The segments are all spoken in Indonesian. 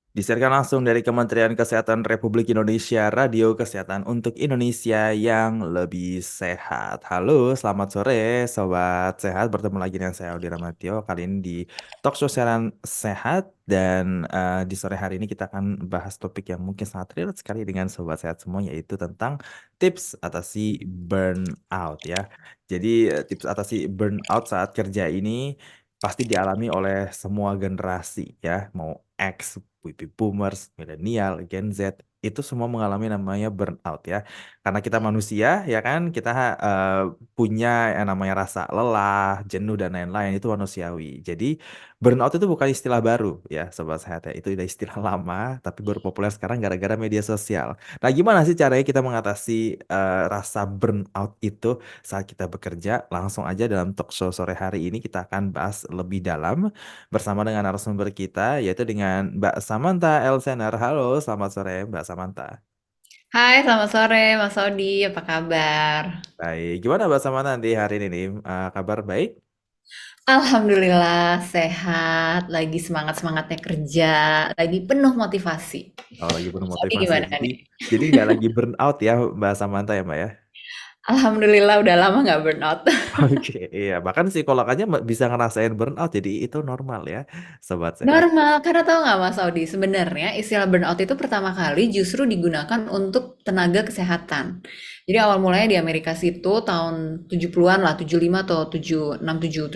Disiarkan langsung dari Kementerian Kesehatan Republik Indonesia, Radio Kesehatan untuk Indonesia yang lebih sehat. Halo, selamat sore Sobat Sehat. Bertemu lagi dengan saya Aldi Ramatio. Kali ini di Talkshow Siaran Sehat. Dan di sore hari ini kita akan bahas topik yang mungkin sangat relate sekali dengan Sobat Sehat semua, yaitu tentang tips atasi burnout ya. Jadi tips atasi burnout saat kerja ini pasti dialami oleh semua generasi ya, mau X, baby boomers, milenial, Gen Z, itu semua mengalami namanya burnout ya. Karena kita manusia ya kan, kita eh, punya yang namanya rasa lelah, jenuh dan lain-lain, itu manusiawi. Jadi burnout itu bukan istilah baru ya Sobat Sehat ya. Itu udah istilah lama tapi baru populer sekarang gara-gara media sosial. Nah, gimana sih caranya kita mengatasi rasa burnout itu saat kita bekerja? Langsung aja dalam talk show sore hari ini kita akan bahas lebih dalam bersama dengan narasumber kita, yaitu dengan Mbak Samantha Elsener. Halo, selamat sore Mbak Samantha. Hai, selamat sore Mas Odi, apa kabar? Baik, gimana Mbak Samantha nanti hari ini nih? Kabar baik? Alhamdulillah sehat, lagi semangat-semangatnya kerja, lagi penuh motivasi. Oh, lagi penuh Mas Odi motivasi. gimana Jadi, nih? jadi nggak lagi burnout ya Mbak Samantha ya Mbak ya? Alhamdulillah udah lama nggak burnout. Oke, iya. Bahkan psikolog aja bisa ngerasain burnout, jadi itu normal ya, Sobat Sehat. Normal, karena tahu nggak Mas Audi, sebenarnya istilah burnout itu pertama kali justru digunakan untuk tenaga kesehatan. Jadi awal mulanya di Amerika situ tahun 70-an lah, 75 atau 76,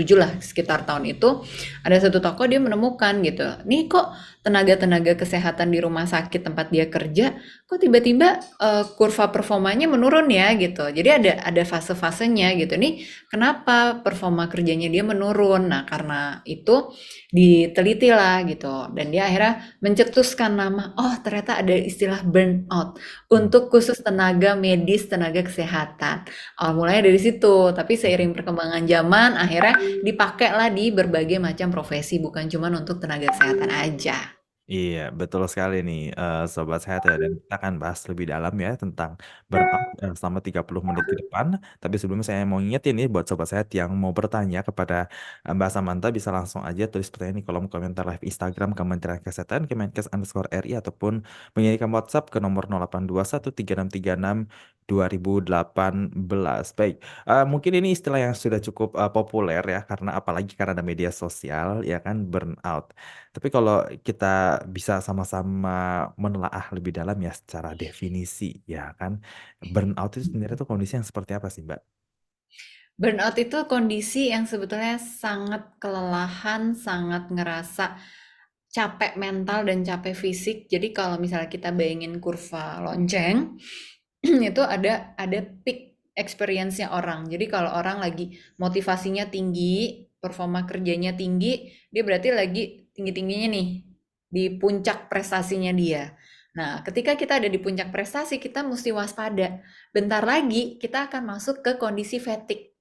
77 lah sekitar tahun itu, ada satu toko dia menemukan gitu, nih kok tenaga-tenaga kesehatan di rumah sakit tempat dia kerja, kok tiba-tiba kurva performanya menurun ya gitu. Jadi ada fase-fasenya gitu. Nih kenapa performa kerjanya dia menurun? Nah karena itu diteliti lah gitu dan dia akhirnya mencetuskan nama oh ternyata ada istilah burnout Hmm. untuk khusus tenaga medis tenaga kesehatan awal mulanya dari situ tapi seiring perkembangan zaman akhirnya dipakailah di berbagai macam profesi bukan cuma untuk tenaga kesehatan aja. Iya, betul sekali nih, Sobat Sehat ya, dan kita akan bahas lebih dalam ya tentang burnout selama 30 menit ke depan. Tapi sebelumnya saya mau ngingetin nih buat Sobat Sehat yang mau bertanya kepada Mbak Samantha, bisa langsung aja tulis pertanyaan di kolom komentar live Instagram Kementerian Kesehatan, Kemenkes_RI, ataupun mengirimkan WhatsApp ke nomor 08213636 2018. Baik, mungkin ini istilah yang sudah cukup populer ya, karena apalagi karena ada media sosial ya kan, burnout. Tapi kalau kita bisa sama-sama menelaah lebih dalam ya secara definisi ya kan, burnout itu sebenarnya tuh kondisi yang seperti apa sih Mbak? Burnout itu kondisi yang sebetulnya sangat kelelahan sangat ngerasa capek mental dan capek fisik jadi kalau misalnya kita bayangin kurva lonceng itu ada peak experience-nya orang. Jadi kalau orang lagi motivasinya tinggi, performa kerjanya tinggi, dia berarti lagi tinggi-tingginya nih di puncak prestasinya dia. Nah, ketika kita ada di puncak prestasi, kita mesti waspada. Bentar lagi kita akan masuk ke kondisi fatigue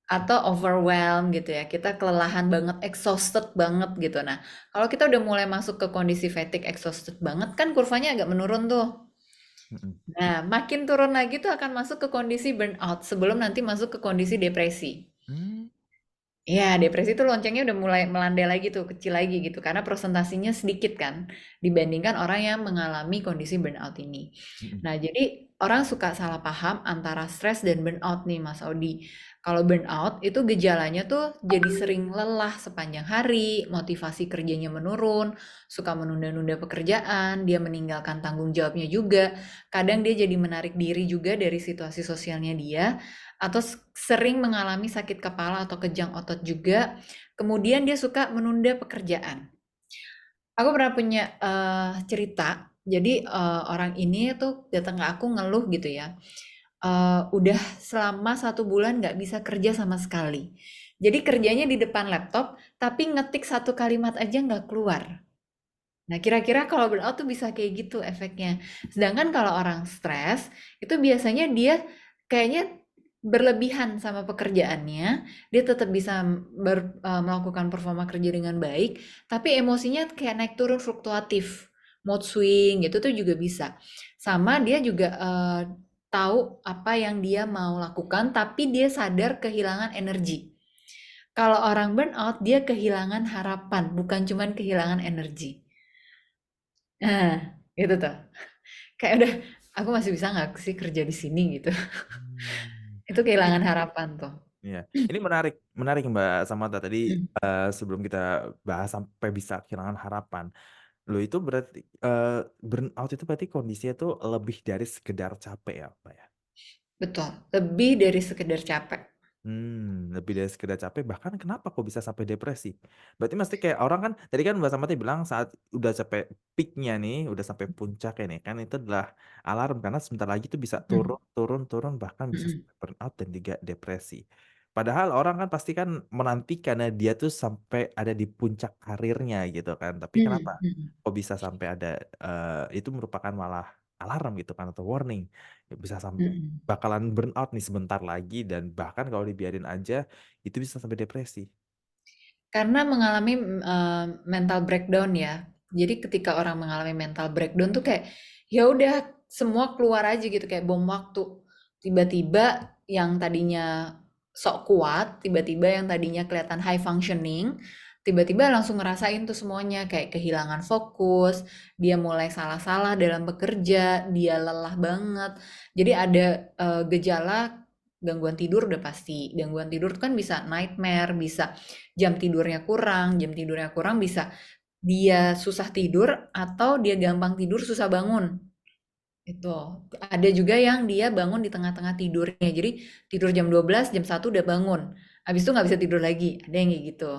atau overwhelm gitu ya. Kita kelelahan banget, exhausted banget gitu. Nah, kalau kita udah mulai masuk ke kondisi fatigue, exhausted banget kan kurvanya agak menurun tuh. Mm-mm. Nah, makin turun lagi tuh akan masuk ke kondisi burnout sebelum nanti masuk ke kondisi depresi. Hmm. Ya, depresi tuh loncengnya udah mulai melandai lagi tuh, kecil lagi gitu, karena presentasinya sedikit kan, dibandingkan orang yang mengalami kondisi burnout ini. Mm-mm. Nah, jadi orang suka salah paham antara stres dan burnout nih, Mas Audi. Kalau burnout itu gejalanya tuh jadi sering lelah sepanjang hari, motivasi kerjanya menurun, suka menunda-nunda pekerjaan, dia meninggalkan tanggung jawabnya juga, kadang dia jadi menarik diri juga dari situasi sosialnya dia, atau sering mengalami sakit kepala atau kejang otot juga. Kemudian dia suka menunda pekerjaan. Aku pernah punya cerita. Jadi orang ini tuh datang ke aku ngeluh gitu ya. Udah selama 1 bulan nggak bisa kerja sama sekali. Jadi kerjanya di depan laptop, tapi ngetik satu kalimat aja nggak keluar. Nah, kira-kira kalau burnout tuh bisa kayak gitu efeknya. Sedangkan kalau orang stres, itu biasanya dia kayaknya berlebihan sama pekerjaannya, dia tetap bisa melakukan performa kerja dengan baik, tapi emosinya kayak naik turun fluktuatif, mood swing gitu tuh juga bisa. Sama dia juga tahu apa yang dia mau lakukan, tapi dia sadar kehilangan energi. Kalau orang burnout, dia kehilangan harapan, bukan cuman kehilangan energi. Nah, itu tuh. Kayak udah, aku masih bisa nggak sih kerja di sini gitu. Hmm. Itu Ini kehilangan harapan tuh. ya, ini menarik, menarik Mbak Samantha tadi Hmm, sebelum kita bahas sampai bisa kehilangan harapan. Lo itu berarti eh, burnout itu berarti kondisinya tuh lebih dari sekedar capek ya, Mbak ya? betul. Lebih dari sekedar capek. Lebih dari sekedar capek, bahkan kenapa kok bisa sampai depresi? Berarti mesti kayak orang kan, tadi kan Mbak Samati bilang saat udah sampai peaknya nih, udah sampai puncaknya nih, kan itu adalah alarm karena sebentar lagi tuh bisa turun, Hmm, turun, turun, bahkan bisa hmm, sampai burnout dan juga depresi. Padahal orang kan pasti kan menanti karena dia tuh sampai ada di puncak karirnya gitu kan. Tapi kenapa hmm, hmm, kok bisa sampai ada itu merupakan malah alarm gitu kan atau warning. Ya, bisa sampai hmm. bakalan burnout nih sebentar lagi dan bahkan kalau dibiarin aja itu bisa sampai depresi. Karena mengalami mental breakdown ya. Jadi ketika orang mengalami mental breakdown tuh kayak ya udah semua keluar aja gitu kayak bom waktu. Tiba-tiba yang tadinya sok kuat, tiba-tiba yang tadinya kelihatan high functioning, tiba-tiba langsung ngerasain tuh semuanya kayak kehilangan fokus, dia mulai salah-salah dalam bekerja, dia lelah banget. Jadi ada gejala gangguan tidur udah pasti. Gangguan tidur tuh kan bisa nightmare, bisa jam tidurnya kurang bisa dia susah tidur atau dia gampang tidur susah bangun. Itu. Ada juga yang dia bangun di tengah-tengah tidurnya. Jadi tidur jam 12 jam 1 udah bangun. Habis itu nggak bisa tidur lagi. Ada yang kayak gitu.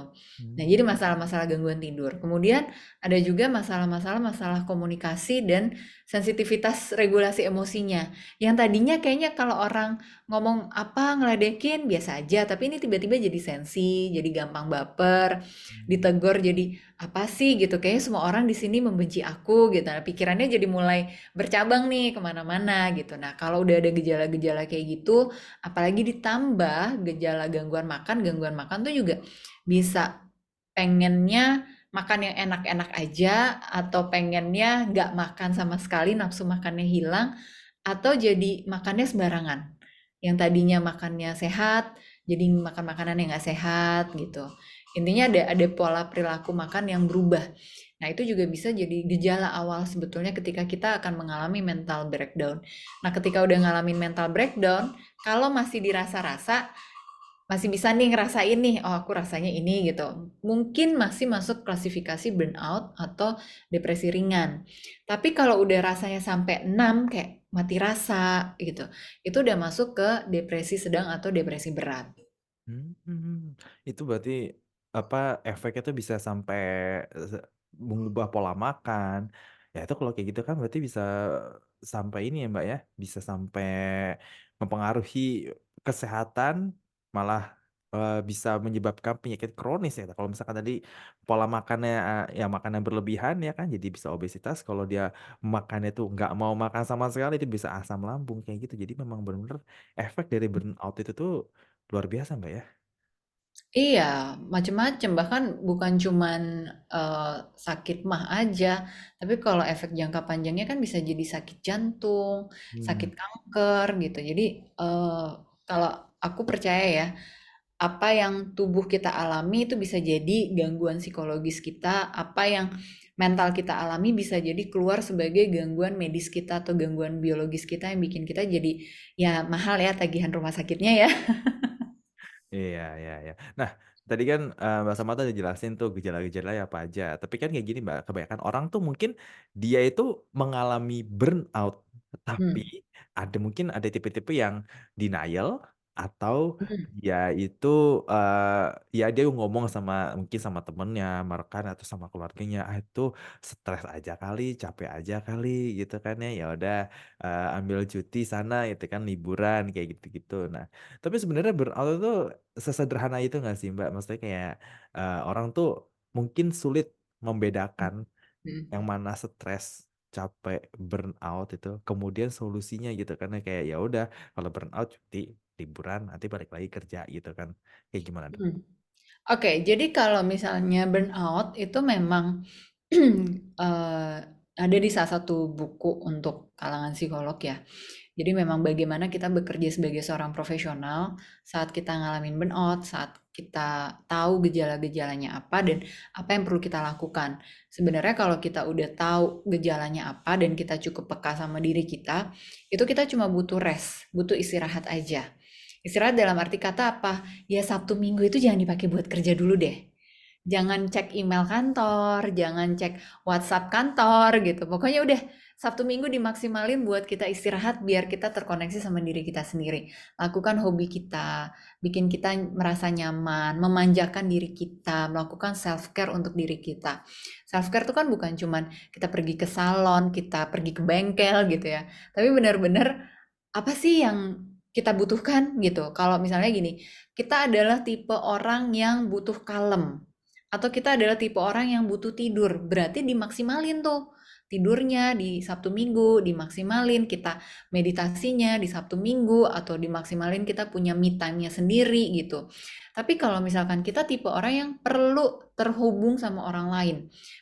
Nah, Hmm. jadi masalah-masalah gangguan tidur. Kemudian ada juga masalah komunikasi dan sensitivitas regulasi emosinya. Yang tadinya kayaknya kalau orang ngomong apa ngeledekin biasa aja, tapi ini tiba-tiba jadi sensi, jadi gampang baper, ditegur jadi apa sih gitu. Kayaknya semua orang di sini membenci aku gitu. Nah, pikirannya jadi mulai bercabang nih kemana-mana gitu. Nah, kalau udah ada gejala-gejala kayak gitu, apalagi ditambah gangguan makan tuh juga bisa pengennya makan yang enak-enak aja atau pengennya nggak makan sama sekali, nafsu makannya hilang, atau jadi makannya sembarangan. Yang tadinya makannya sehat, jadi makan makanan yang nggak sehat gitu. Intinya ada pola perilaku makan yang berubah. Nah, itu juga bisa jadi gejala awal sebetulnya ketika kita akan mengalami mental breakdown. Nah, ketika udah ngalamin mental breakdown, kalau masih dirasa-rasa, masih bisa nih ngerasain nih, oh aku rasanya ini gitu. Mungkin masih masuk klasifikasi burnout atau depresi ringan. Tapi kalau udah rasanya sampai 6 kayak mati rasa gitu, itu udah masuk ke depresi sedang atau depresi berat. Itu berarti apa efeknya tuh bisa sampai mengubah pola makan. Ya itu kalau kayak gitu kan berarti bisa sampai ini ya Mbak ya, bisa sampai mempengaruhi kesehatan, malah bisa menyebabkan penyakit kronis ya. Kalau misalkan tadi pola makannya ya makanan berlebihan ya kan, jadi bisa obesitas. Kalau dia makannya tuh nggak mau makan sama sekali itu bisa asam lambung kayak gitu. Jadi memang benar-benar efek dari burnout itu tuh luar biasa Mbak ya. Iya, macem-macem. Bahkan bukan cuman sakit mah aja, tapi kalau efek jangka panjangnya kan bisa jadi sakit jantung, Hmm. sakit kanker gitu. Jadi kalau aku percaya ya, apa yang tubuh kita alami itu bisa jadi gangguan psikologis kita, apa yang mental kita alami bisa jadi keluar sebagai gangguan medis kita atau gangguan biologis kita yang bikin kita jadi ya mahal ya tagihan rumah sakitnya ya. Iya, iya, iya. Nah, tadi kan Mbak Samata udah jelasin tuh gejala-gejala apa aja. Tapi kan kayak gini Mbak, kebanyakan orang tuh mungkin dia itu mengalami burnout, tapi Hmm. ada tipe-tipe yang denial atau Hmm. dia itu ya dia ngomong sama mungkin sama temennya, sama rekan atau sama keluarganya, ah itu stres aja kali, capek aja kali gitu kan ya. Ya udah ambil cuti sana itu kan liburan kayak gitu-gitu. Nah, tapi sebenarnya burnout itu sesederhana itu nggak sih Mbak? Maksudnya kayak orang tuh mungkin sulit membedakan Hmm. yang mana stres, capek, burnout itu, kemudian solusinya gitu karena kayak ya udah kalau burnout cuti, liburan, nanti balik lagi kerja gitu kan. Kayak gimana tuh? Hmm. Oke, jadi kalau misalnya burnout itu memang ada di salah satu buku untuk kalangan psikolog ya. Jadi memang bagaimana kita bekerja sebagai seorang profesional saat kita ngalamin burnout, saat kita tahu gejala-gejalanya apa dan apa yang perlu kita lakukan. Sebenarnya kalau kita udah tahu gejalanya apa dan kita cukup peka sama diri kita, itu kita cuma butuh rest, butuh istirahat aja. Istirahat dalam arti kata apa? Ya Sabtu Minggu itu jangan dipakai buat kerja dulu deh. Jangan cek email kantor, jangan cek WhatsApp kantor gitu. Pokoknya udah Sabtu Minggu dimaksimalin buat kita istirahat biar kita terkoneksi sama diri kita sendiri. Lakukan hobi kita, bikin kita merasa nyaman, memanjakan diri kita, melakukan self care untuk diri kita. Self care itu kan bukan cuman kita pergi ke salon, kita pergi ke bengkel gitu ya. Tapi benar-benar apa sih yang kita butuhkan gitu. Kalau misalnya gini, kita adalah tipe orang yang butuh kalem atau kita adalah tipe orang yang butuh tidur, berarti dimaksimalin tuh tidurnya di Sabtu Minggu, dimaksimalin kita meditasinya di Sabtu Minggu, atau dimaksimalin kita punya me time-nya sendiri gitu. Tapi kalau misalkan kita tipe orang yang perlu terhubung sama orang lain,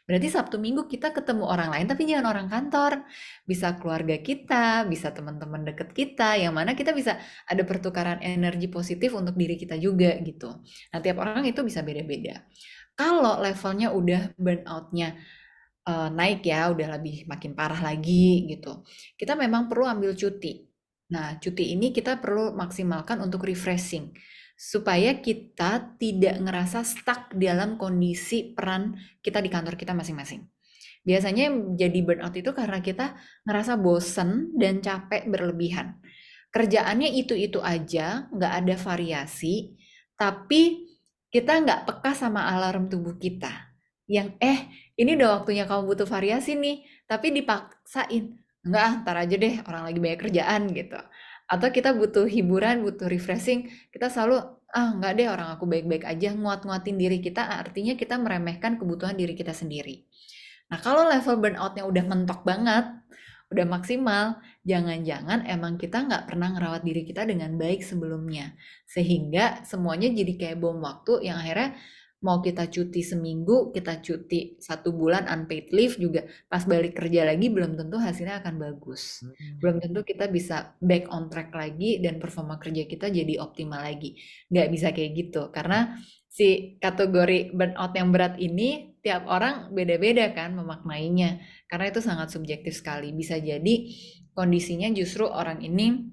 berarti Sabtu Minggu kita ketemu orang lain tapi jangan orang kantor. Bisa keluarga kita, bisa teman-teman deket kita, yang mana kita bisa ada pertukaran energi positif untuk diri kita juga gitu. Nah, tiap orang itu bisa beda-beda. Kalau levelnya udah burnout-nya naik ya, udah lebih makin parah lagi gitu, kita memang perlu ambil cuti. Nah, cuti ini kita perlu maksimalkan untuk refreshing, supaya kita tidak ngerasa stuck dalam kondisi peran kita di kantor kita masing-masing. Biasanya yang jadi burnout itu karena kita ngerasa bosen dan capek berlebihan. Kerjaannya itu-itu aja, nggak ada variasi, tapi kita nggak peka sama alarm tubuh kita. Yang, ini udah waktunya kamu butuh variasi nih, tapi dipaksain. Enggak, ntar aja deh, orang lagi banyak kerjaan gitu. Atau kita butuh hiburan, butuh refreshing, kita selalu, enggak deh, orang aku baik-baik aja, nguat-nguatin diri kita, artinya kita meremehkan kebutuhan diri kita sendiri. Nah, kalau level burnout-nya udah mentok banget, udah maksimal, jangan-jangan emang kita nggak pernah ngerawat diri kita dengan baik sebelumnya. Sehingga semuanya jadi kayak bom waktu yang akhirnya mau kita cuti seminggu, kita cuti 1 bulan unpaid leave juga pas balik kerja lagi belum tentu hasilnya akan bagus. Hmm. Belum tentu kita bisa back on track lagi dan performa kerja kita jadi optimal lagi. Nggak bisa kayak gitu, karena si kategori burnout yang berat ini tiap orang beda-beda kan memaknainya, karena itu sangat subjektif sekali. Bisa jadi kondisinya justru orang ini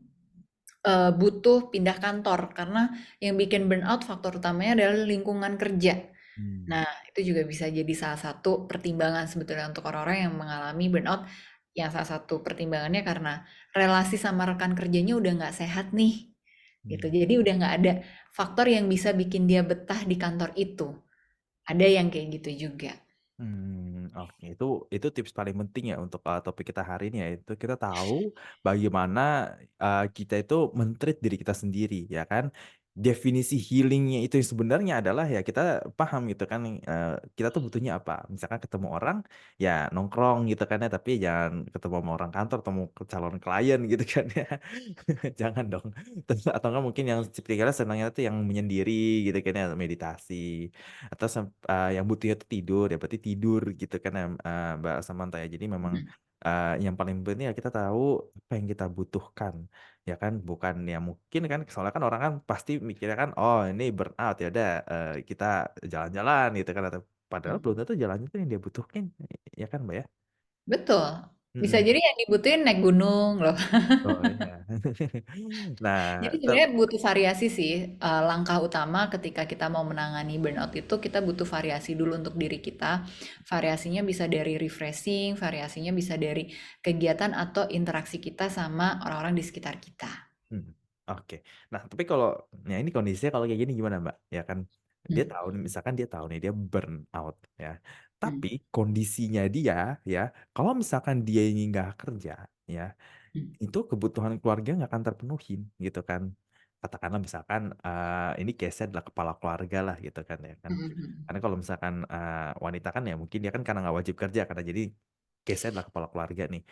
butuh pindah kantor karena yang bikin burnout faktor utamanya adalah lingkungan kerja. Hmm. Nah, itu juga bisa jadi salah satu pertimbangan sebetulnya untuk orang-orang yang mengalami burnout. Yang salah satu pertimbangannya karena relasi sama rekan kerjanya udah nggak sehat nih, gitu. Hmm. Jadi udah nggak ada faktor yang bisa bikin dia betah di kantor itu. Ada yang kayak gitu juga. Oke, itu tips paling penting ya untuk topik kita hari ini ya. Itu kita tahu bagaimana kita itu men-treat diri kita sendiri ya kan. Definisi healingnya itu yang sebenarnya adalah ya kita paham gitu kan kita tuh butuhnya apa. Misalkan ketemu orang ya nongkrong gitu kan ya, tapi jangan ketemu sama orang kantor, ketemu ke calon klien gitu kan ya. Jangan dong. Terus atau enggak mungkin yang tipikalnya senangnya tuh yang menyendiri gitu kan ya, meditasi atau yang butuhnya tuh tidur ya berarti tidur gitu kan ya Mbak Samantha ya. Jadi memang Mhm. yang paling penting ya kita tahu apa yang kita butuhkan ya kan, bukan ya mungkin kan soalnya kan orang kan pasti mikirnya kan oh ini burnout ya udah kita jalan-jalan gitu kan, atau padahal belum tentu jalan itu yang dia butuhkan ya kan Mbak ya. Betul. Bisa Mm-mm. jadi yang dibutuhin naik gunung loh. Oh iya. Nah, Jadi sebenarnya butuh variasi sih. Langkah utama ketika kita mau menangani burnout itu kita butuh variasi dulu untuk diri kita. Variasinya bisa dari refreshing, variasinya bisa dari kegiatan atau interaksi kita sama orang-orang di sekitar kita. hmm, oke. Nah, tapi kalau ya ini kondisinya kalau kayak gini gimana, Mbak? Ya kan dia Hmm, tahu nih, misalkan dia tahu nih dia burn out ya. hmm, Tapi kondisinya dia ya, kalau misalkan dia ini nggak kerja ya, hmm, itu kebutuhan keluarga nggak akan terpenuhin gitu kan. Katakanlah misalkan ini case-nya adalah kepala keluarga lah gitu kan ya kan. hmm, hmm. Karena kalau misalkan wanita kan ya mungkin dia kan karena nggak wajib kerja karena jadi case-nya adalah kepala keluarga nih.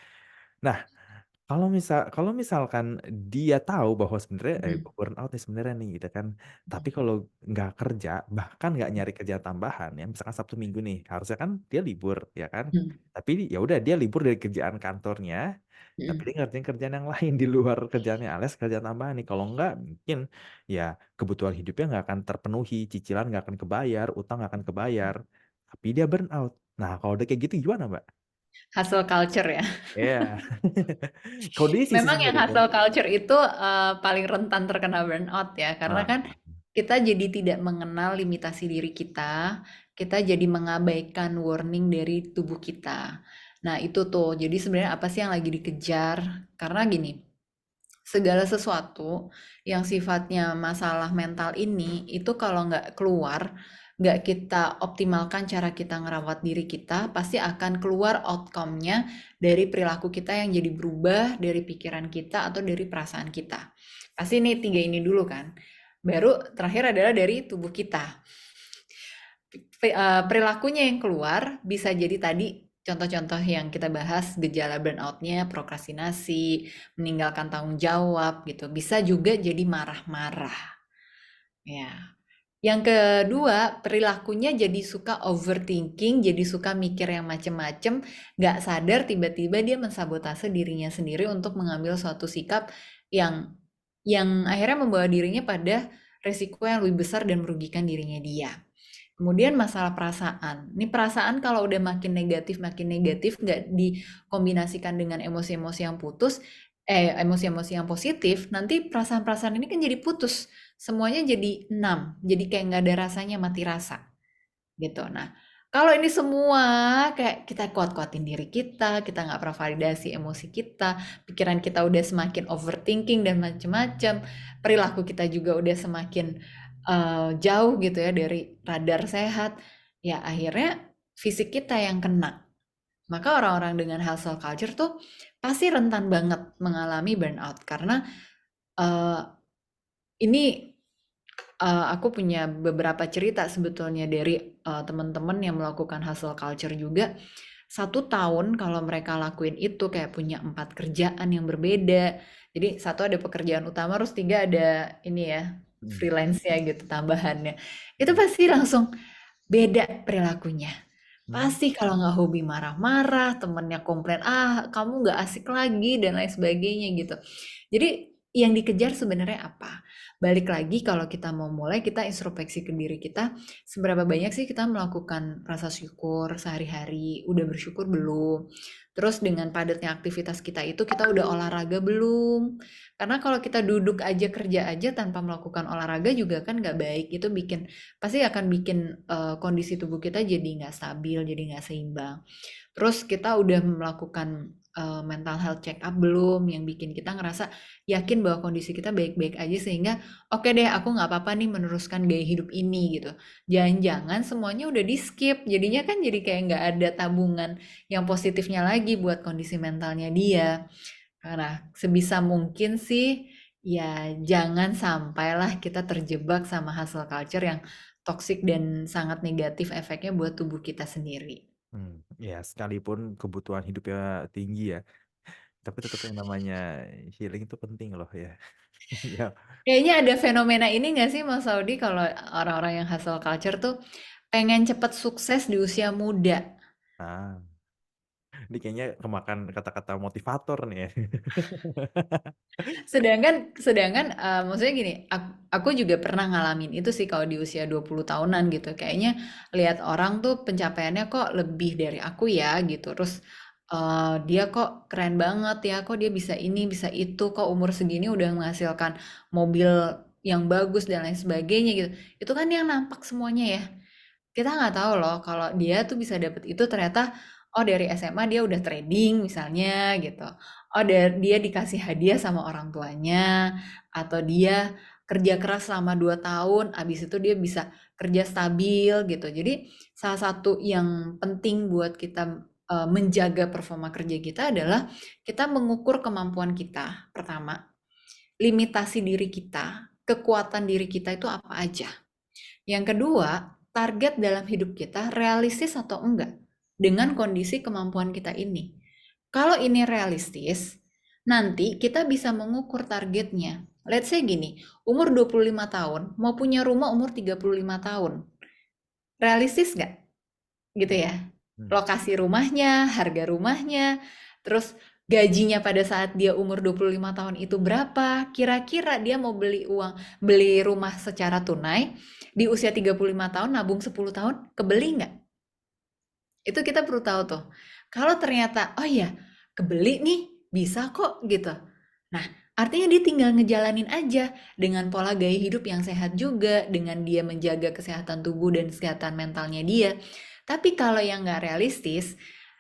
Nah, Kalau misalkan dia tahu bahwa sebenarnya Mhm, gue burnout nih sebenarnya nih gitu kan. Tapi mhm, kalau nggak kerja, bahkan nggak mhm, nyari kerjaan tambahan ya, misalkan Sabtu Minggu nih, harusnya kan dia libur ya kan. mhm, Tapi ya udah dia libur dari kerjaan kantornya, tapi mhm. dia ngerjain kerjaan yang lain di luar kerjaannya alias kerjaan tambahan nih. Kalau nggak mungkin ya kebutuhan hidupnya nggak akan terpenuhi, cicilan nggak akan kebayar, utang nggak akan kebayar. Tapi dia burnout. Nah, kalau udah kayak gitu gimana, Mbak? Hustle culture ya. Iya. Kondisi sih Memang yang sebenarnya. hustle culture itu paling rentan terkena burnout ya, karena Ah, kan kita jadi tidak mengenal limitasi diri kita jadi mengabaikan warning dari tubuh kita. Nah itu tuh, jadi sebenarnya apa sih yang lagi dikejar? Karena gini, segala sesuatu yang sifatnya masalah mental ini itu kalau nggak keluar, nggak kita optimalkan cara kita ngerawat diri kita, pasti akan keluar outcome-nya dari perilaku kita yang jadi berubah, dari pikiran kita atau dari perasaan kita. Pasti nih tiga ini dulu kan. Baru terakhir adalah dari tubuh kita. Perilakunya yang keluar bisa jadi tadi contoh-contoh yang kita bahas, gejala burnout-nya, prokrastinasi, meninggalkan tanggung jawab gitu. Bisa juga jadi marah-marah. Ya. Yang kedua, perilakunya jadi suka overthinking, jadi suka mikir yang macem-macem, nggak sadar tiba-tiba dia mensabotase dirinya sendiri untuk mengambil suatu sikap yang akhirnya membawa dirinya pada resiko yang lebih besar dan merugikan dirinya dia. Kemudian masalah perasaan. Ini perasaan kalau udah makin negatif, nggak dikombinasikan dengan emosi-emosi yang emosi-emosi yang positif, nanti perasaan-perasaan ini kan jadi putus. Semuanya jadi enam, jadi kayak nggak ada rasanya, mati rasa gitu. Nah, kalau ini semua kayak kita kuat-kuatin diri kita nggak pernah validasi emosi kita, pikiran kita udah semakin overthinking dan macem-macem, perilaku kita juga udah semakin jauh gitu ya dari radar sehat, ya akhirnya fisik kita yang kena. Maka orang-orang dengan hustle culture tuh pasti rentan banget mengalami burnout karena eh, ini aku punya beberapa cerita sebetulnya dari teman-teman yang melakukan hustle culture juga. 1 tahun kalau mereka lakuin itu kayak punya 4 kerjaan yang berbeda. Jadi satu ada pekerjaan utama, terus tiga ada ini ya hmm. freelance ya gitu tambahannya. Itu Hmm. pasti langsung beda perilakunya. Hmm. Pasti kalau nggak hobi marah-marah, temennya komplain, ah kamu nggak asik lagi dan lain sebagainya gitu. Jadi yang dikejar sebenarnya apa? Balik lagi kalau kita mau mulai, kita introspeksi ke diri kita, seberapa banyak sih kita melakukan rasa syukur sehari-hari, udah bersyukur belum? Terus dengan padatnya aktivitas kita itu, kita udah olahraga belum? Karena kalau kita duduk aja, kerja aja tanpa melakukan olahraga juga kan nggak baik, itu pasti akan bikin kondisi tubuh kita jadi nggak stabil, jadi nggak seimbang. Terus kita udah melakukan mental health check up belum, yang bikin kita ngerasa yakin bahwa kondisi kita baik-baik aja sehingga oke deh aku nggak apa-apa nih meneruskan gaya hidup ini gitu. Jangan-jangan semuanya udah di skip, jadinya kan jadi kayak nggak ada tabungan yang positifnya lagi buat kondisi mentalnya dia. Nah, sebisa mungkin sih ya jangan sampailah kita terjebak sama hustle culture yang toksik dan sangat negatif efeknya buat tubuh kita sendiri. Hmm. Ya, sekalipun kebutuhan hidupnya tinggi ya, tapi tetap yang namanya healing itu penting loh ya. Ya. Kayaknya ada fenomena ini nggak sih Mas Saudi kalau orang-orang yang hustle culture tuh pengen cepet sukses di usia muda. Nah, ini kayaknya kemakan kata-kata motivator nih ya. Sedangkan sedangkan maksudnya gini, aku juga pernah ngalamin itu sih kalau di usia 20 tahunan gitu. Kayaknya lihat orang tuh pencapaiannya kok lebih dari aku ya gitu. Terus dia kok keren banget ya, kok dia bisa ini, bisa itu, kok umur segini udah menghasilkan mobil yang bagus dan lain sebagainya gitu. Itu kan yang nampak semuanya ya. Kita nggak tahu loh kalau dia tuh bisa dapet itu ternyata oh dari SMA dia udah trading misalnya gitu. Oh dia dikasih hadiah sama orang tuanya atau dia kerja keras selama 2 tahun abis itu dia bisa kerja stabil gitu. Jadi salah satu yang penting buat kita menjaga performa kerja kita adalah kita mengukur kemampuan kita pertama, limitasi diri kita, kekuatan diri kita itu apa aja. Yang kedua, target dalam hidup kita realistis atau enggak dengan kondisi kemampuan kita ini. Kalau ini realistis, Nanti kita bisa mengukur targetnya. Let's say gini, umur 25 tahun, mau punya rumah umur 35 tahun. Realistis nggak? Gitu Hmm. ya. Hmm. Lokasi rumahnya, harga rumahnya, terus gajinya pada saat dia umur 25 tahun itu berapa? Kira-kira dia mau beli rumah secara tunai di usia 35 tahun, nabung 10 tahun, kebeli nggak? Itu kita perlu tahu tuh. Kalau ternyata, oh ya, kebeli nih, bisa kok gitu. Nah, artinya dia tinggal ngejalanin aja dengan pola gaya hidup yang sehat juga, dengan dia menjaga kesehatan tubuh dan kesehatan mentalnya dia. Tapi kalau yang nggak realistis,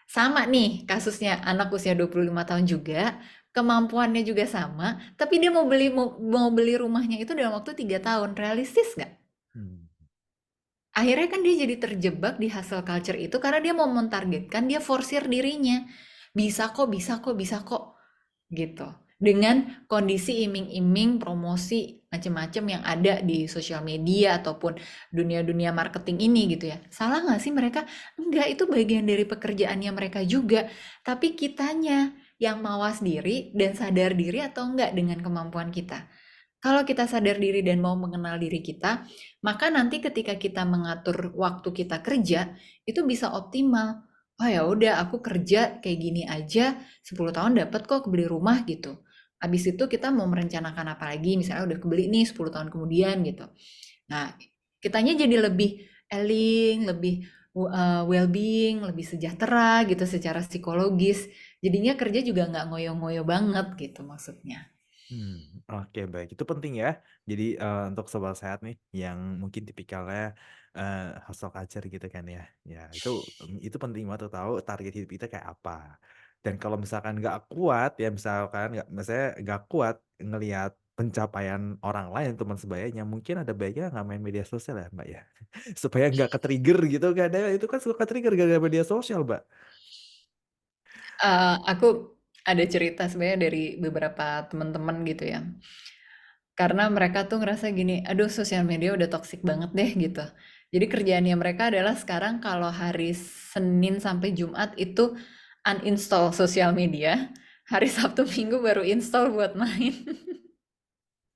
sama nih kasusnya anak usia 25 tahun juga, kemampuannya juga sama, tapi dia mau beli rumahnya itu dalam waktu 3 tahun. Realistis nggak? Hmm. Akhirnya kan dia jadi terjebak di hustle culture itu karena dia mau mentargetkan, dia forsir dirinya. Bisa kok, bisa kok, bisa kok. Gitu. Dengan kondisi iming-iming promosi macam-macam yang ada di sosial media ataupun dunia-dunia marketing ini gitu ya. Salah nggak sih mereka? Enggak, itu bagian dari pekerjaannya mereka juga. Tapi kitanya yang mawas diri dan sadar diri atau enggak dengan kemampuan kita. Kalau kita sadar diri dan mau mengenal diri kita, maka nanti ketika kita mengatur waktu kita kerja, itu bisa optimal. Oh ya udah, aku kerja kayak gini aja, 10 tahun dapat kok kebeli rumah gitu. Habis itu kita mau merencanakan apa lagi, misalnya udah kebeli nih 10 tahun kemudian gitu. Nah, kitanya jadi lebih eling, lebih well-being, lebih sejahtera gitu secara psikologis. Jadinya kerja juga nggak ngoyo-ngoyo banget gitu maksudnya. Oke baik itu penting ya. Jadi untuk sobat sehat nih yang mungkin tipikalnya hustle culture gitu kan ya. Ya itu penting banget tuh tahu target hidup kita kayak apa. Dan kalau misalkan nggak kuat ya misalkan nggak misalnya nggak kuat ngelihat pencapaian orang lain teman sebayanya mungkin ada baiknya nggak main media sosial ya Mbak ya. Supaya nggak ke-trigger gitu kan ya. Itu kan suka ke-trigger gara-gara media sosial Mbak. Aku ada cerita sebenarnya dari beberapa teman-teman gitu ya. Karena mereka tuh ngerasa gini, aduh sosial media udah toxic banget deh gitu. Jadi kerjaannya mereka adalah sekarang kalau hari Senin sampai Jumat itu uninstall sosial media, hari Sabtu Minggu baru install buat main.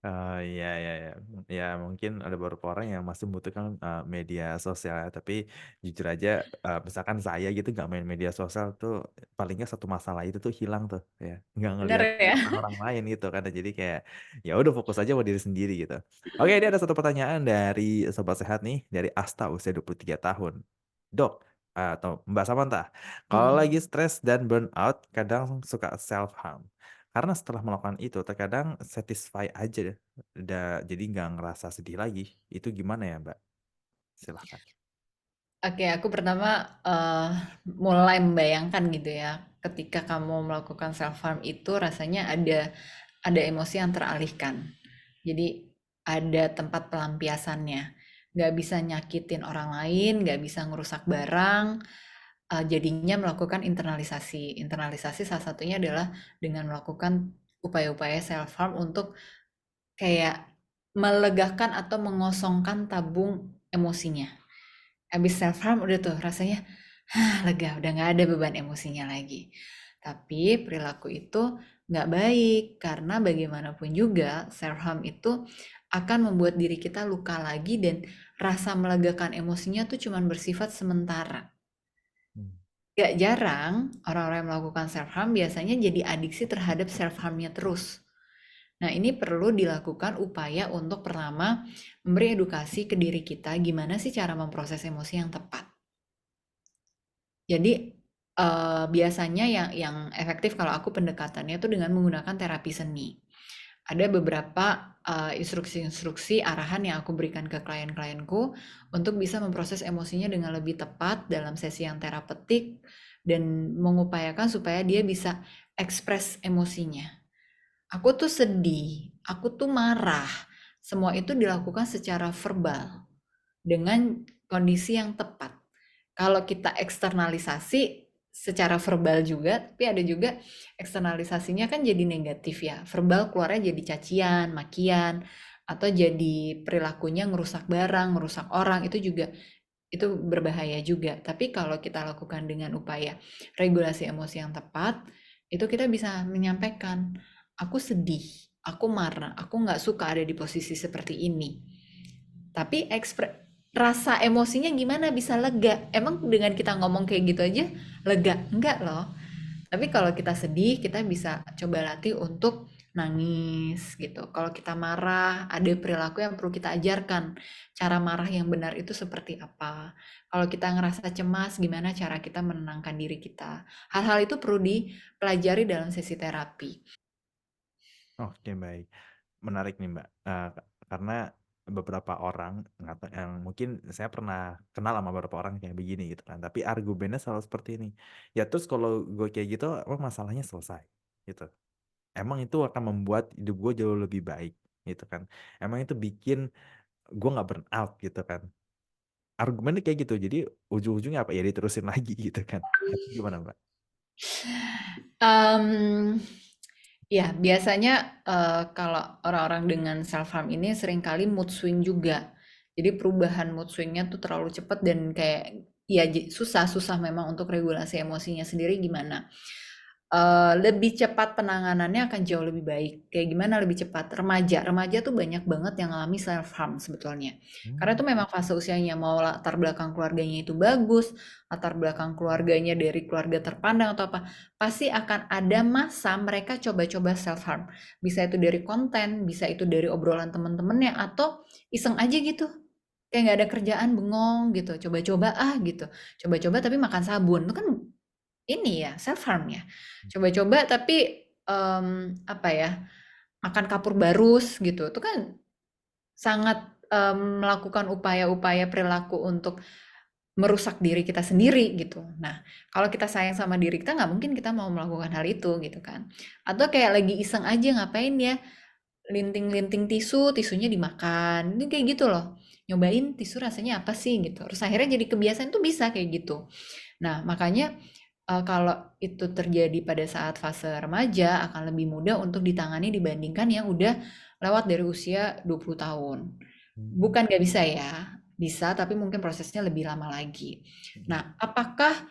Oh iya iya ya. Ya mungkin ada beberapa orang yang masih membutuhkan media sosial ya. Tapi jujur aja misalkan saya gitu nggak main media sosial tuh palingnya satu masalah itu tuh hilang tuh ya. Nggak Bener ngelihat ya? kehidupan orang lain gitu kan. Jadi kayak ya udah fokus aja sama diri sendiri gitu. Oke, ini ada satu pertanyaan dari Sobat Sehat nih dari Asta usia 23 tahun. Dok atau Mbak Samantha, kalau Hmm. lagi stres dan burnout kadang suka self harm. Karena setelah melakukan itu terkadang satisfy aja jadi nggak ngerasa sedih lagi. Itu gimana ya, Mbak? Silahkan. Oke, aku pertama mulai membayangkan gitu ya, ketika kamu melakukan self harm itu rasanya ada emosi yang teralihkan. Jadi ada tempat pelampiasannya. Nggak bisa nyakitin orang lain, nggak bisa ngerusak barang, jadinya melakukan internalisasi. Internalisasi salah satunya adalah dengan melakukan upaya-upaya self harm untuk kayak melegakan atau mengosongkan tabung emosinya. Habis self harm udah tuh rasanya lega, udah nggak ada beban emosinya lagi. Tapi perilaku itu nggak baik karena bagaimanapun juga self harm itu akan membuat diri kita luka lagi dan rasa melegakan emosinya tuh cuman bersifat sementara. Hmm. Gak jarang orang-orang yang melakukan self harm biasanya jadi adiksi terhadap self harmnya terus. Nah, ini perlu dilakukan upaya untuk pertama memberi edukasi ke diri kita gimana sih cara memproses emosi yang tepat. Jadi biasanya yang efektif kalau aku pendekatannya itu dengan menggunakan terapi seni. Ada beberapa instruksi-instruksi arahan yang aku berikan ke klien-klienku untuk bisa memproses emosinya dengan lebih tepat dalam sesi yang terapeutik dan mengupayakan supaya dia bisa ekspres emosinya. Aku tuh sedih, aku tuh marah. Semua itu dilakukan secara verbal dengan kondisi yang tepat. Kalau kita eksternalisasi secara verbal juga, tapi ada juga eksternalisasinya kan jadi negatif ya. Verbal keluarnya jadi cacian, makian, atau jadi perilakunya ngerusak barang, ngerusak orang, itu juga itu berbahaya juga. Tapi kalau kita lakukan dengan upaya regulasi emosi yang tepat, itu kita bisa menyampaikan, aku sedih, aku marah, aku nggak suka ada di posisi seperti ini. Tapi rasa emosinya gimana bisa lega? Emang dengan kita ngomong kayak gitu aja lega? Enggak loh. Tapi kalau kita sedih, kita bisa coba latih untuk nangis gitu. Kalau kita marah, ada perilaku yang perlu kita ajarkan. Cara marah yang benar itu seperti apa? Kalau kita ngerasa cemas, gimana cara kita menenangkan diri kita? Hal-hal itu perlu dipelajari dalam sesi terapi. Oke, baik. Menarik nih, Mbak. Karena beberapa orang nggak tahu yang mungkin saya pernah kenal sama beberapa orang kayak begini gitu kan. Tapi argumennya selalu seperti ini. Ya terus kalau gue kayak gitu, emang masalahnya selesai gitu. Emang itu akan membuat hidup gue jauh lebih baik gitu kan. Emang itu bikin gue nggak burn out gitu kan. Argumennya kayak gitu. Jadi ujung-ujungnya apa ya diterusin lagi gitu kan. Itu gimana, Mbak? Mmm, ya biasanya, kalau orang-orang dengan self harm ini seringkali mood swing juga. Jadi perubahan mood swing-nya tuh terlalu cepat dan kayak ya susah susah memang untuk regulasi emosinya sendiri gimana. Lebih cepat penanganannya akan jauh lebih baik. Kayak gimana lebih cepat? Remaja, remaja tuh banyak banget yang ngalami self harm sebetulnya. Karena Hmm. itu memang fase usianya, mau latar belakang keluarganya itu bagus, latar belakang keluarganya dari keluarga terpandang atau apa, pasti akan ada masa mereka coba-coba self harm. Bisa itu dari konten, bisa itu dari obrolan temen-temennya, atau iseng aja gitu. Kayak nggak ada kerjaan, bengong gitu, coba-coba ah gitu. Coba-coba tapi makan sabun, itu kan ini ya, self harm ya. Coba-coba tapi, apa ya, makan kapur barus gitu, itu kan sangat, melakukan upaya-upaya perilaku untuk merusak diri kita sendiri gitu. Nah, kalau kita sayang sama diri kita nggak mungkin kita mau melakukan hal itu gitu kan. Atau kayak lagi iseng aja ngapain ya, linting-linting tisu, tisunya dimakan, itu kayak gitu loh. Nyobain tisu rasanya apa sih gitu, terus akhirnya jadi kebiasaan tuh bisa kayak gitu. Nah, makanya kalau itu terjadi pada saat fase remaja akan lebih mudah untuk ditangani dibandingkan yang udah lewat dari usia 20 tahun. Hmm. Bukan nggak bisa ya, bisa tapi mungkin prosesnya lebih lama lagi. Nah, apakah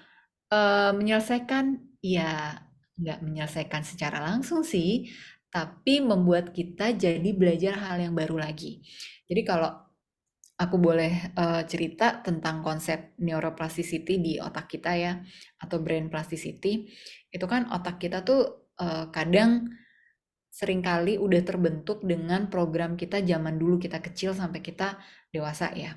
menyelesaikan? Ya, nggak menyelesaikan secara langsung sih, tapi membuat kita jadi belajar hal yang baru lagi. Jadi kalau aku boleh cerita tentang konsep neuroplasticity di otak kita ya, atau brain plasticity. Itu kan otak kita tuh kadang seringkali udah terbentuk dengan program kita zaman dulu kita kecil sampai kita dewasa ya.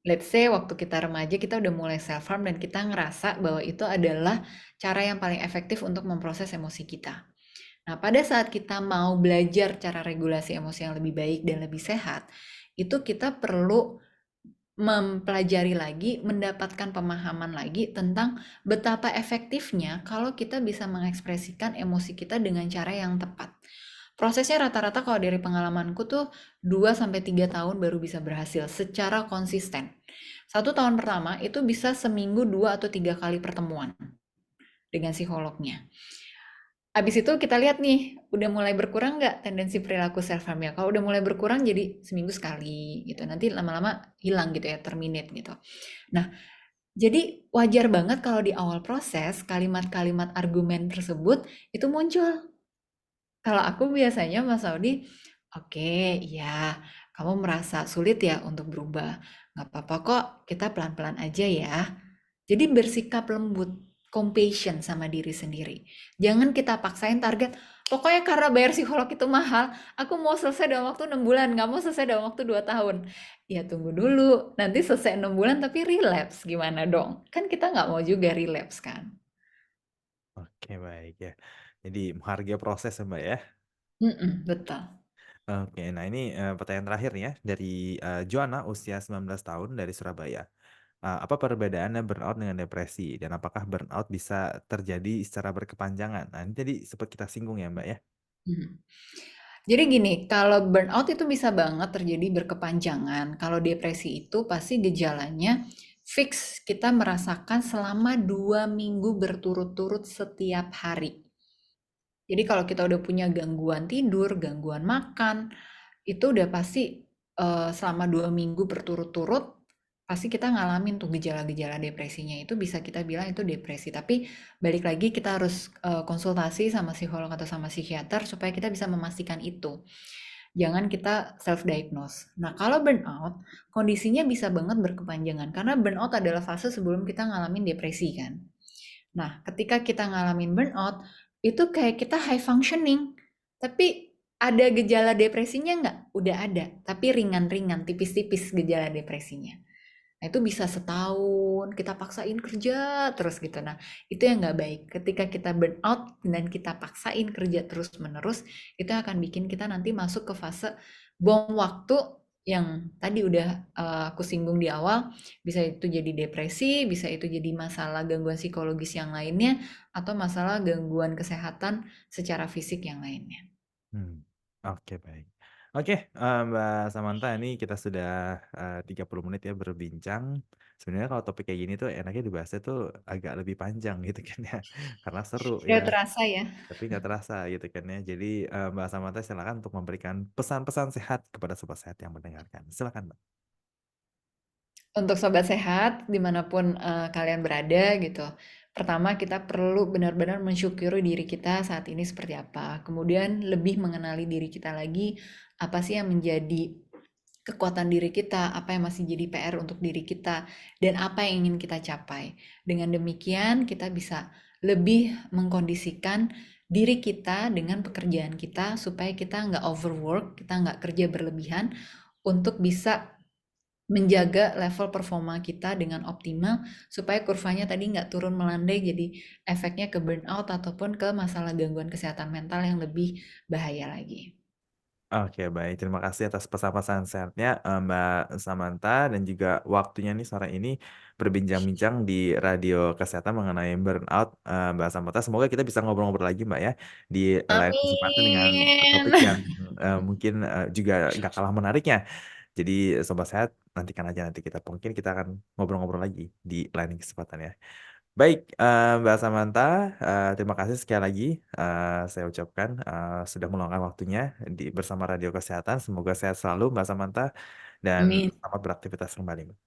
Let's say waktu kita remaja kita udah mulai self harm dan kita ngerasa bahwa itu adalah cara yang paling efektif untuk memproses emosi kita. Nah, pada saat kita mau belajar cara regulasi emosi yang lebih baik dan lebih sehat, itu kita perlu mempelajari lagi, mendapatkan pemahaman lagi tentang betapa efektifnya kalau kita bisa mengekspresikan emosi kita dengan cara yang tepat. Prosesnya rata-rata kalau dari pengalamanku tuh 2 sampai 3 tahun baru bisa berhasil secara konsisten. 1 tahun pertama itu bisa seminggu 2 atau 3 kali pertemuan dengan psikolognya. Habis itu kita lihat nih, udah mulai berkurang nggak tendensi perilaku self harm ya? Kalau udah mulai berkurang jadi seminggu sekali gitu. Nanti lama-lama hilang gitu ya, terminate gitu. Nah, jadi wajar banget kalau di awal proses kalimat-kalimat argumen tersebut itu muncul. Kalau aku biasanya Mas Audi, oke, iya, kamu merasa sulit ya untuk berubah. Nggak apa-apa kok, kita pelan-pelan aja ya. Jadi bersikap lembut, compassion sama diri sendiri. Jangan kita paksain target, pokoknya karena bayar psikolog itu mahal, aku mau selesai dalam waktu 6 bulan, nggak mau selesai dalam waktu 2 tahun. Ya tunggu dulu, nanti selesai 6 bulan tapi relapse, gimana dong? Kan kita nggak mau juga relapse kan? Oke, baik ya. Jadi menghargai proses ya, Mbak ya. Betul. Oke, nah ini pertanyaan terakhir nih ya dari Joanna usia 19 tahun dari Surabaya. Apa perbedaannya burnout dengan depresi dan apakah burnout bisa terjadi secara berkepanjangan? Nah, ini tadi sempat kita singgung ya, Mbak ya. Mhm. Jadi gini, kalau burnout itu bisa banget terjadi berkepanjangan. Kalau depresi itu pasti gejalanya fix kita merasakan selama 2 minggu berturut-turut setiap hari. Jadi kalau kita udah punya gangguan tidur, gangguan makan, itu udah pasti selama 2 minggu berturut-turut pasti kita ngalamin tuh gejala-gejala depresinya itu bisa kita bilang itu depresi. Tapi balik lagi kita harus konsultasi sama psikolog atau sama psikiater supaya kita bisa memastikan itu. Jangan kita self-diagnose. Nah, kalau burnout, kondisinya bisa banget berkepanjangan karena burnout adalah fase sebelum kita ngalamin depresi kan. Nah, ketika kita ngalamin burnout, itu kayak kita high functioning, tapi ada gejala depresinya nggak? Udah ada, tapi ringan-ringan, tipis-tipis gejala depresinya. Nah, itu bisa setahun kita paksain kerja terus gitu. Nah, itu yang nggak baik. Ketika kita burn out dan kita paksain kerja terus-menerus, itu akan bikin kita nanti masuk ke fase bom waktu yang tadi udah aku singgung di awal, bisa itu jadi depresi, bisa itu jadi masalah gangguan psikologis yang lainnya, atau masalah gangguan kesehatan secara fisik yang lainnya. Hmm, oke baik. Oke, Mbak Samantha ini kita sudah 30 menit ya berbincang. Sebenarnya kalau topik kayak gini tuh enaknya dibahasnya tuh agak lebih panjang gitu kan ya, karena seru ya, Udah terasa ya. tapi nggak terasa gitu kan ya. Jadi Mbak Samantha silakan untuk memberikan pesan-pesan sehat kepada sobat sehat yang mendengarkan. Silakan Mbak. Untuk sobat sehat, dimanapun kalian berada gitu. Pertama, kita perlu benar-benar mensyukuri diri kita saat ini seperti apa. Kemudian lebih mengenali diri kita lagi, apa sih yang menjadi kekuatan diri kita, apa yang masih jadi PR untuk diri kita, dan apa yang ingin kita capai. Dengan demikian, kita bisa lebih mengkondisikan diri kita dengan pekerjaan kita supaya kita nggak overwork, kita nggak kerja berlebihan untuk bisa menjaga level performa kita dengan optimal supaya kurvanya tadi nggak turun melandai jadi efeknya ke burnout ataupun ke masalah gangguan kesehatan mental yang lebih bahaya lagi. Oke baik, terima kasih atas pesan-pesan sehatnya Mbak Samantha dan juga waktunya nih sore ini berbincang-bincang di radio kesehatan mengenai burnout Mbak Samantha. Semoga kita bisa ngobrol-ngobrol lagi Mbak ya di lain kesempatan dengan topik Amin. yang mungkin juga nggak kalah menariknya. Jadi sobat sehat nantikan aja nanti kita mungkin kita akan ngobrol-ngobrol lagi di lain kesempatan ya. Baik, Mbak Samantha, terima kasih sekali lagi, saya ucapkan, sudah meluangkan waktunya bersama Radio Kesehatan. Semoga sehat selalu Mbak Samantha, dan Amin. selamat beraktivitas kembali, Mbak.